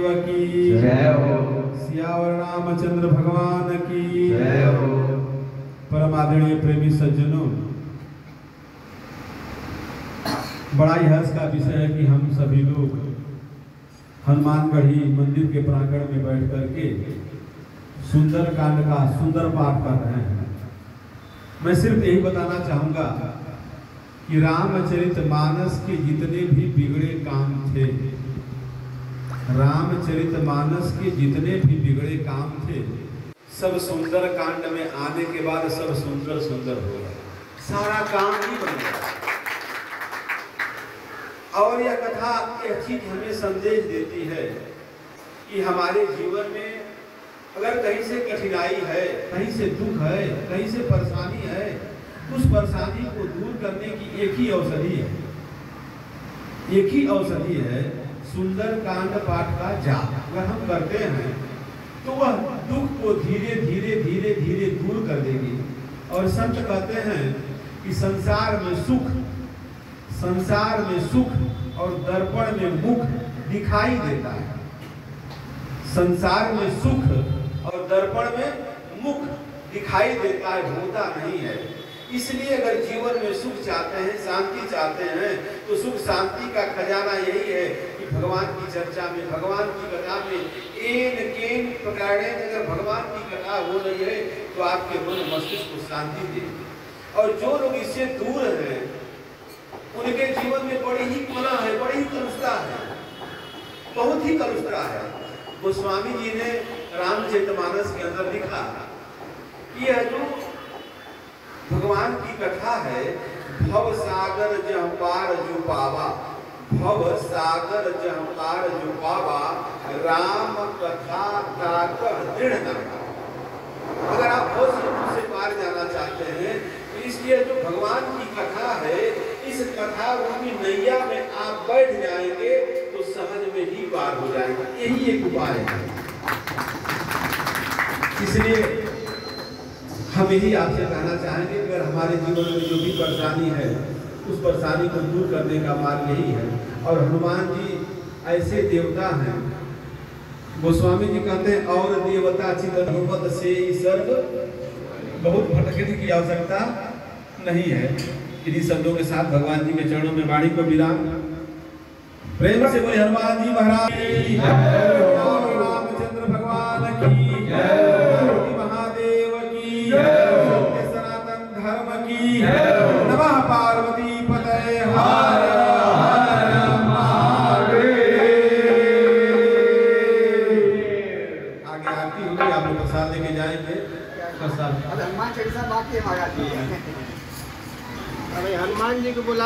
की जय हो। सियावर रामचंद्र भगवान की जय हो। परम आदरणीय प्रेमी सज्जनों, बड़ा ही हर्ष का विषय है कि हम सभी लोग हनुमानगढ़ी मंदिर के प्रांगण में बैठ करके सुंदर कांड का सुंदर पाठ कर रहे हैं। मैं सिर्फ यही बताना चाहूंगा कि रामचरितमानस के जितने भी बिगड़े काम थे, रामचरितमानस के जितने भी बिगड़े काम थे, सब सुंदर कांड में आने के बाद सब सुंदर सुंदर हो गया, सारा काम ही बन गया। और यह कथा यह चीज हमें संदेश देती है कि हमारे जीवन में अगर कहीं से कठिनाई है, कहीं से दुख है, कहीं से परेशानी है, उस परेशानी को दूर करने की एक ही औषधि है, एक ही औषधि है सुंदर कांड पाठ का जाप। अगर हम करते हैं तो वह दुख को धीरे धीरे धीरे धीरे दूर कर देगी। और संत कहते हैं कि संसार में सुख और दर्पण में मुख दिखाई देता है। संसार में सुख और दर्पण में मुख दिखाई देता है, होता नहीं है। इसलिए अगर जीवन में सुख चाहते हैं, शांति चाहते हैं, तो सुख शांति का खजाना यही है कि भगवान की चर्चा में, भगवान की कथा में केन प्रकारे अगर भगवान की कथा हो रही है तो आपके मन मस्तिष्क को शांति देगी। और जो लोग इससे दूर हैं उनके जीवन में बड़ी ही कला है, बड़ी ही कलुषता है, बहुत ही कलुषता है। गोस्वामी जी ने रामचरितमानस के अंदर लिखा कि यह जो भगवान की कथा है, भव सागर जह पार जो पावा, भव सागर जह पार जो पावा, राम कथा ताकर दृढ़ नावा। अगर आप भव से पार जाना चाहते हैं तो इसलिए जो भगवान की कथा है, इस कथा रूपी नैया में आप बैठ जाएंगे तो सहज में ही पार हो जाएंगे। यही एक उपाय है। इसलिए हम यही आपसे कहना चाहेंगे कि अगर हमारे जीवन में जो भी परेशानी है, उस परेशानी को दूर करने का मार्ग यही है। और हनुमान जी ऐसे देवता हैं, गोस्वामी जी कहते हैं और देवता चित से सर्व, बहुत भटकने की आवश्यकता नहीं है। इन्हीं शब्दों के साथ भगवान जी के चरणों में वाणी को विराम। प्रेम से बोले हनुमान जी महाराज की जय, रामचंद्र भगवान की जय, महादेव की जय, सनातन धर्म की जय, नमः पार्वती पतये हर हर महादेव। आगे आरती होगी, आप लोग प्रसाद लेके जाएंगे। प्रसाद हनुमान चालीसा बाकी है। हनुमान जी को बोला।